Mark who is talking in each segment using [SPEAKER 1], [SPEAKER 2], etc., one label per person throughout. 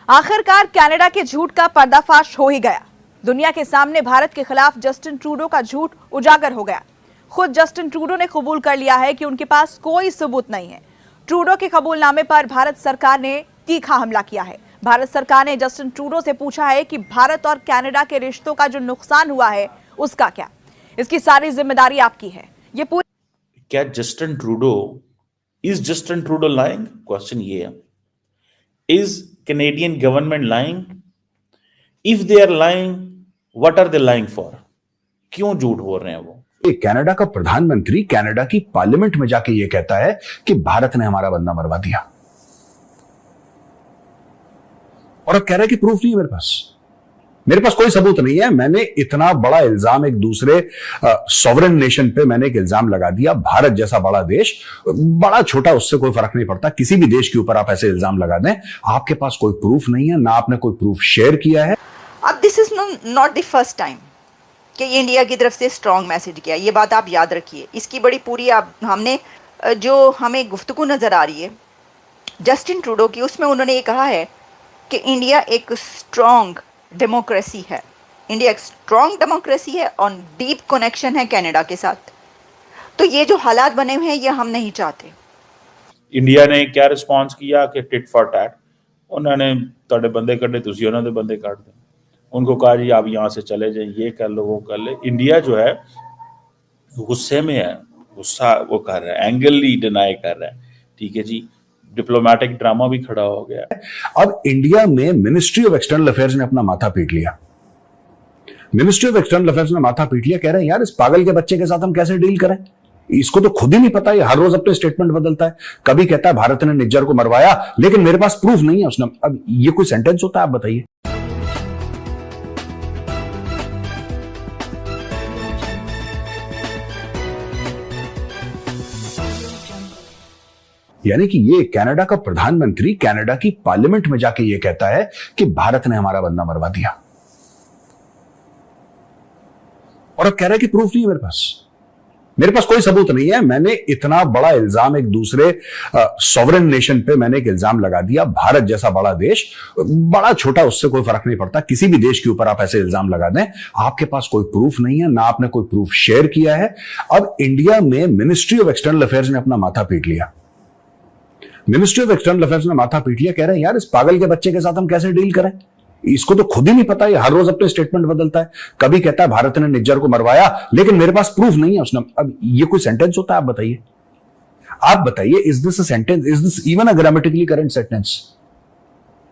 [SPEAKER 1] आखिरकार कनाडा के झूठ का पर्दाफाश हो ही गया। दुनिया के सामने भारत के खिलाफ जस्टिन ट्रूडो का झूठ उजागर हो गया। खुद जस्टिन ट्रूडो ने कबूल कर लिया है कि उनके पास कोई सबूत नहीं है। ट्रूडो के कबूलनामे पर भारत सरकार ने तीखा हमला किया है। भारत सरकार ने जस्टिन ट्रूडो से पूछा है कि भारत और कनाडा के रिश्तों का जो नुकसान हुआ है उसका क्या, इसकी सारी जिम्मेदारी आपकी है। ये पूरी
[SPEAKER 2] क्या जस्टिन ट्रूडो लाइंग? क्वेश्चन ये है, is Canadian government lying? If they are lying, what are they lying for? क्यों झूठ बोल रहे हैं वो?
[SPEAKER 3] कनाडा का प्रधानमंत्री कनाडा की पार्लियामेंट में जाके ये कहता है कि भारत ने हमारा बंदा मरवा दिया, और अब कह रहा है कि प्रूफ नहीं है मेरे पास कोई सबूत नहीं है। मैंने इतना बड़ा इल्जाम एक दूसरे सॉवरेन नेशन पे मैंने एक इल्जाम लगा दिया। भारत जैसा बड़ा देश, बड़ा छोटा, उससे कोई फर्क नहीं पड़ता। किसी भी देश के ऊपर आप ऐसे इल्जाम लगा दें, आपके पास कोई प्रूफ नहीं है, ना आपने कोई प्रूफ शेयर किया है।
[SPEAKER 4] अब this is not the first time कि इंडिया की तरफ से स्ट्रॉन्ग मैसेज किया, ये बात आप याद रखिए। इसकी बड़ी पूरी हमने जो हमें गुफ्तगू नज़र आ रही है जस्टिन ट्रूडो की, उसमें उन्होंने ये कहा है कि इंडिया एक स्ट्रॉन्ग डेमोक्रेसी है, इंडिया एक स्ट्रॉन्ग डेमोक्रेसी है और डीप कनेक्शन है कनाडा के साथ। तो ये जो हालात बने हुए हैं ये हम नहीं चाहते।
[SPEAKER 2] इंडिया ने क्या रिस्पॉन्स किया कि टिट फॉर टैट, उन्होंने तोड़े बंदे कटे, तुसी उन्होंने बंदे काट दें, उनको कहा जी आप यहाँ से चले जाए, ये कर लो वो कर ले। इंडिया जो है गुस्से में है, गुस्सा वो कर रहा है, एंगली डिनाई कर रहा है, ठीक है जी। डिप्लोमेटिक ड्रामा भी खड़ा हो गया।
[SPEAKER 3] अब इंडिया में मिनिस्ट्री ऑफ एक्सटर्नल अफेयर्स ने अपना माथा पीट लिया। मिनिस्ट्री ऑफ एक्सटर्नल अफेयर्स ने माथा पीट लिया, कह रहे हैं यार इस पागल के बच्चे के साथ हम कैसे डील करें, इसको तो खुद ही नहीं पता, ये हर रोज अपने स्टेटमेंट बदलता है। कभी कहता है भारत ने निज्जर को मरवाया, लेकिन मेरे पास प्रूफ नहीं है उसने। अब ये कोई सेंटेंस होता है? आप बताइए। यानी कि ये कनाडा का प्रधानमंत्री कनाडा की पार्लियामेंट में जाके ये कहता है कि भारत ने हमारा बंदा मरवा दिया, और अब कह रहा है कि प्रूफ नहीं है मेरे पास कोई सबूत नहीं है। मैंने इतना बड़ा इल्जाम एक दूसरे सॉवरेन नेशन पे मैंने एक इल्जाम लगा दिया। भारत जैसा बड़ा देश, बड़ा छोटा, उससे कोई फर्क नहीं पड़ता। किसी भी देश के ऊपर आप ऐसे इल्जाम लगा दें, आपके पास कोई प्रूफ नहीं है, ना आपने कोई प्रूफ शेयर किया है। अब इंडिया में मिनिस्ट्री ऑफ एक्सटर्नल अफेयर्स ने अपना माथा पीट लिया। मिनिस्ट्री ऑफ एक्सटर्नल अफेयर्स ने माथा पीट लिया, कह रहे हैं यार इस पागल के बच्चे के साथ हम कैसे डील करें, इसको तो खुद ही नहीं पता, ये हर रोज अपने स्टेटमेंट बदलता है। कभी कहता है भारत ने निज्जर को मरवाया, लेकिन मेरे पास प्रूफ नहीं है उसने। अब ये कोई सेंटेंस होता है? आप बताइए, is this a sentence? Is this even a grammatically correct sentence?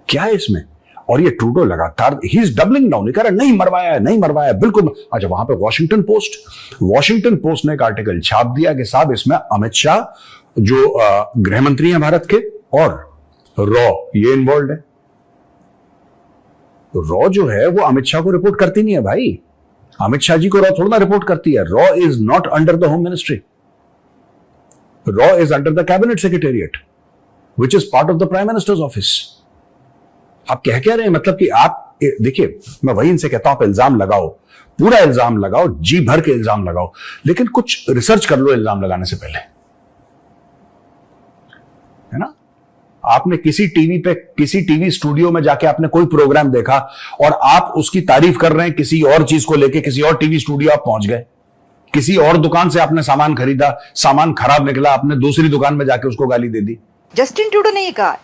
[SPEAKER 3] क्या है इसमें? और ये ट्रूडो लगातार ही इज डबलिंग डाउन, कह रहा नहीं मरवाया बिल्कुल। अच्छा, वहां पे वॉशिंगटन पोस्ट ने एक आर्टिकल छाप दिया कि साहब इसमें अमित शाह जो गृह मंत्री हैं भारत के, और रॉ ये इन्वॉल्व है। तो रॉ जो है वो अमित शाह को रिपोर्ट करती नहीं है भाई, अमित शाह जी को रॉ थोड़ा ना रिपोर्ट करती है। Raw is not under the home ministry, raw is under the cabinet secretariat which is part of the prime minister's office. आप कह रहे हैं मतलब कि आप देखिए, मैं वही इनसे कहता हूं आप इल्जाम लगाओ, पूरा इल्जाम लगाओ, जी भर के इल्जाम लगाओ, लेकिन कुछ रिसर्च कर लो इल्जाम लगाने से पहले, है ना। आपने किसी टीवी स्टूडियो में जाके आपने कोई प्रोग्राम देखा और आप उसकी तारीफ कर रहे हैं, किसी और चीज को लेके किसी और टीवी स्टूडियो आप पहुंच गए, किसी और दुकान से आपने सामान खरीदा, सामान खराब निकला, आपने दूसरी दुकान में जाके उसको गाली दे दी।
[SPEAKER 4] जस्टिन ट्रूडो ने ये कहा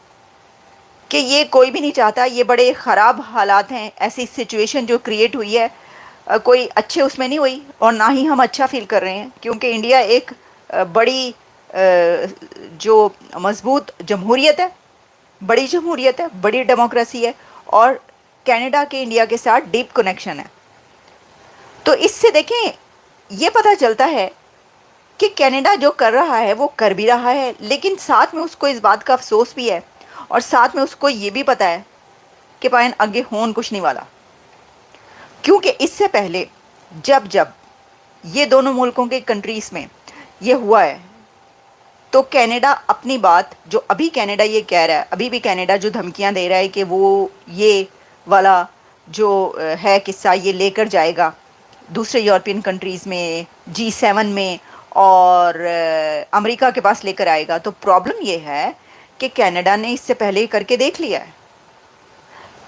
[SPEAKER 4] कि ये कोई भी नहीं चाहता, ये बड़े ख़राब हालात हैं, ऐसी सिचुएशन जो क्रिएट हुई है कोई अच्छे उसमें नहीं हुई, और ना ही हम अच्छा फील कर रहे हैं, क्योंकि इंडिया एक बड़ी जो मजबूत जमहूरियत है, बड़ी जमहूरियत है, बड़ी डेमोक्रेसी है, और कनाडा के इंडिया के साथ डीप कनेक्शन है। तो इससे देखें ये पता चलता है कि कनाडा जो कर रहा है वो कर भी रहा है, लेकिन साथ में उसको इस बात का अफसोस भी है, और साथ में उसको ये भी पता है कि पायन आगे होन कुछ नहीं वाला। क्योंकि इससे पहले जब ये दोनों मुल्कों के कंट्रीज़ में ये हुआ है, तो कनाडा अपनी बात, जो अभी कनाडा ये कह रहा है, अभी भी कनाडा जो धमकियां दे रहा है कि वो ये वाला जो है किस्सा ये लेकर जाएगा दूसरे यूरोपियन कंट्रीज़ में, G7 में, और अमेरिका के पास लेकर आएगा। तो प्रॉब्लम ये है कि कनाडा ने इससे पहले ही करके देख लिया है।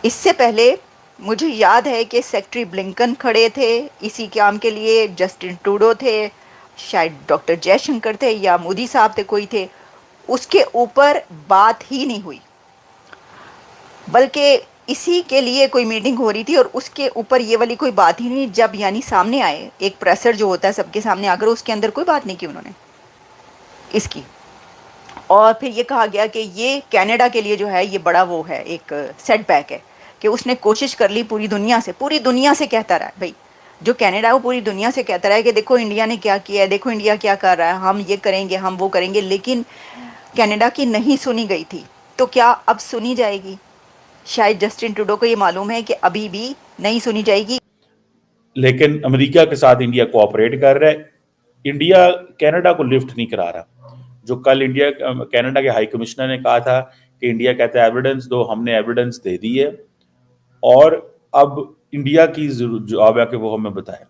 [SPEAKER 4] इससे पहले मुझे याद है कि सेक्रेटरी ब्लिंकन खड़े थे इसी काम के लिए, जस्टिन ट्रूडो थे, शायद डॉक्टर जयशंकर थे या मोदी साहब थे, कोई थे, उसके ऊपर बात ही नहीं हुई, बल्कि इसी के लिए कोई मीटिंग हो रही थी और उसके ऊपर ये वाली कोई बात ही नहीं। जब यानी सामने आए, एक प्रेसर जो होता है सबके सामने आकर, उसके अंदर कोई बात नहीं की उन्होंने इसकी। और फिर ये कहा गया कि ये कनाडा के लिए जो है ये बड़ा वो है, एक सेटबैक है कि उसने कोशिश कर ली पूरी दुनिया से कहता रहा है भाई, जो कनाडा है वो पूरी दुनिया से कहता रहा है कि देखो इंडिया ने क्या किया है, देखो इंडिया क्या कर रहा है, हम ये करेंगे, हम वो करेंगे, लेकिन कनाडा की नहीं सुनी गई थी। तो क्या अब सुनी जाएगी? शायद जस्टिन ट्रूडो को ये मालूम है कि अभी भी नहीं सुनी जाएगी।
[SPEAKER 2] लेकिन अमेरिका के साथ इंडिया कोऑपरेट कर रहा है, इंडिया कनाडा को लिफ्ट नहीं करा रहा। जो कल इंडिया कनाडा के हाई कमिश्नर ने कहा था कि इंडिया कहता है एविडेंस दो, हमने एविडेंस दे दी है और अब इंडिया की जवाब है कि वो हमें बताए।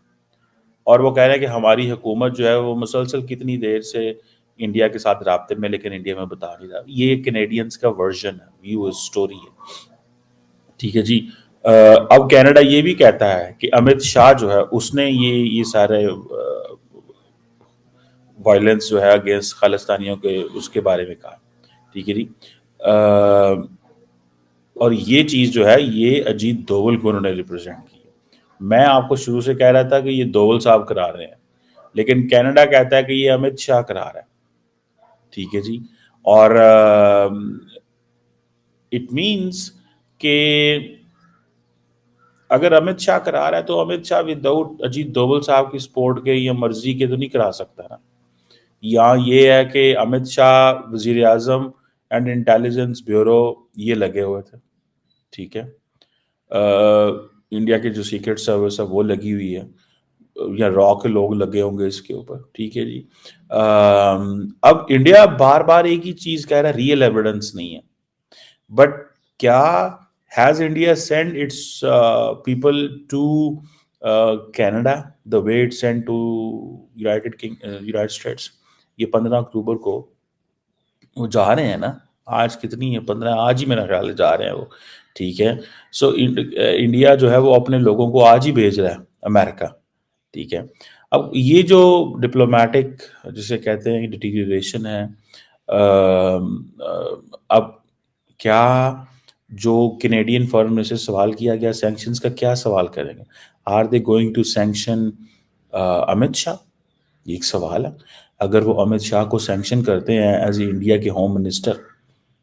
[SPEAKER 2] और वो कह रहे हैं कि हमारी हुकूमत जो है वो मुसलसल कितनी देर से इंडिया के साथ राब्ते में, लेकिन इंडिया में बता नहीं रहा। ये कैनेडियंस का वर्जन है, व्यू स्टोरी है, ठीक है जी। अब कनाडा ये भी कहता है कि अमित शाह जो है उसने ये सारे वायलेंस जो है अगेंस्ट खालिस्तानियों के उसके बारे में कहा, ठीक है जी। और ये चीज़ जो है ये अजीत दोवल को उन्होंने रिप्रेजेंट की। मैं आपको शुरू से कह रहा था कि ये दोवल साहब करा रहे हैं, लेकिन कनाडा कहता है कि ये अमित शाह करा रहा है, ठीक है जी। और इट मीन्स कि अगर अमित शाह करा रहा है तो अमित शाह विदाउट अजीत दोवल साहब की सपोर्ट के या मर्जी के तो नहीं करा सकता ना। यहाँ ये है कि अमित शाह, वजीर आजम एंड इंटेलिजेंस ब्यूरो ये लगे हुए थे, ठीक है। इंडिया के जो सीक्रेट सर्विस है वो लगी हुई है, या रॉ के लोग लगे होंगे इसके ऊपर, ठीक है जी। अब इंडिया बार बार एक ही चीज कह रहा है, रियल एविडेंस नहीं है। बट क्या has India send its people to Canada the way it send to United States? ये 15 अक्टूबर को वो जा रहे हैं ना, आज कितनी है, 15, आज ही मेरा ख्याल है जा रहे हैं वो, ठीक है। सो इंडिया जो है वो अपने लोगों को आज ही भेज रहा है अमेरिका, ठीक है। अब ये जो डिप्लोमेटिक जिसे कहते हैं डिटीरियरेशन है, अब क्या जो कैनेडियन फॉरेन मिनिस्टर से सवाल किया गया सैंक्शंस का, क्या सवाल करेंगे? Are they going to sanction Amit Shah? ये एक सवाल है। अगर वो अमित शाह को सैंक्शन करते हैं एज इंडिया के home minister,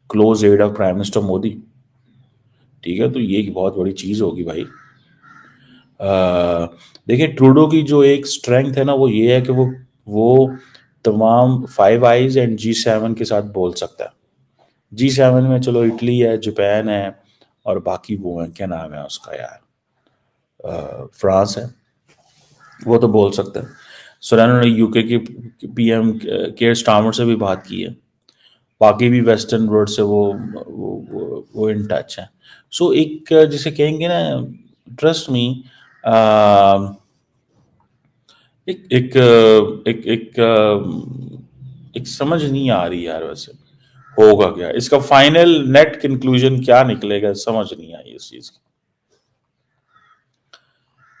[SPEAKER 2] close aid of prime minister Modi, ठीक है, तो ये एक बहुत बड़ी चीज होगी भाई। देखिए ट्रूडो की जो एक स्ट्रेंथ है ना वो ये है कि वो तमाम 5 आइज एंड G7 के साथ बोल सकता है। G7 में चलो इटली है, जापान है और बाकी वो है, क्या नाम है उसका यार, फ्रांस है, वो तो बोल सकता है। सुरैन ने यूके की PM केयर स्टार्मर से भी बात की है, बाकी भी वेस्टर्न वर्ल्ड से वो इन टच है। सो एक जिसे कहेंगे ना, ट्रस्ट मी, एक एक एक एक एक समझ नहीं आ रही यार, वैसे होगा क्या इसका फाइनल नेट कंक्लूजन, क्या निकलेगा समझ नहीं आई इस चीज की।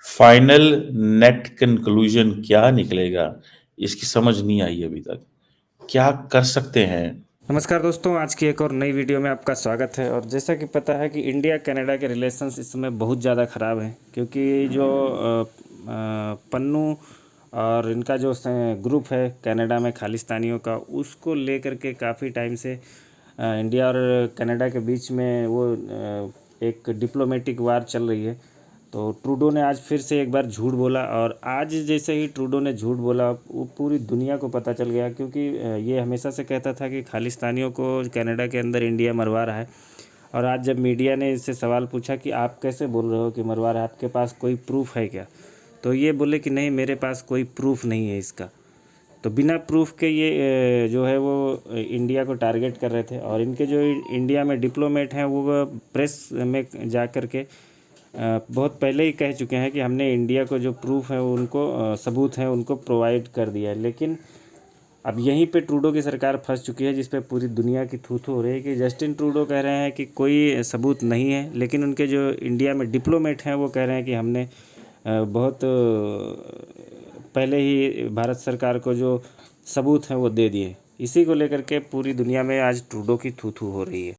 [SPEAKER 2] फाइनल नेट कंक्लूजन क्या निकलेगा इसकी समझ नहीं आई अभी तक, क्या कर सकते हैं।
[SPEAKER 5] नमस्कार दोस्तों, आज की एक और नई वीडियो में आपका स्वागत है। और जैसा कि पता है कि इंडिया कनाडा के रिलेशंस इस समय बहुत ज़्यादा ख़राब हैं, क्योंकि जो पन्नू और इनका जो ग्रुप है कनाडा में खालिस्तानियों का, उसको लेकर के काफ़ी टाइम से इंडिया और कनाडा के बीच में वो एक डिप्लोमेटिक वार चल रही है। तो ट्रूडो ने आज फिर से एक बार झूठ बोला, और आज जैसे ही ट्रूडो ने झूठ बोला वो पूरी दुनिया को पता चल गया, क्योंकि ये हमेशा से कहता था कि खालिस्तानियों को कनाडा के अंदर इंडिया मरवा रहा है। और आज जब मीडिया ने इससे सवाल पूछा कि आप कैसे बोल रहे हो कि मरवा रहा है, आपके पास कोई प्रूफ है क्या, तो ये बोले कि नहीं मेरे पास कोई प्रूफ नहीं है इसका। तो बिना प्रूफ के ये जो है वो इंडिया को टारगेट कर रहे थे। और इनके जो इंडिया में डिप्लोमेट हैं वो प्रेस में जा कर के बहुत पहले ही कह चुके हैं कि हमने इंडिया को जो प्रूफ है उनको सबूत हैं उनको प्रोवाइड कर दिया है। लेकिन अब यहीं पे ट्रूडो की सरकार फंस चुकी है, जिस पे पूरी दुनिया की थू थू हो रही है कि जस्टिन ट्रूडो कह रहे हैं कि कोई सबूत नहीं है, लेकिन उनके जो इंडिया में डिप्लोमेट हैं वो कह रहे हैं कि हमने बहुत पहले ही भारत सरकार को जो सबूत हैं वो दे दिए। इसी को लेकर के पूरी दुनिया में आज ट्रूडो की थू थू हो रही है।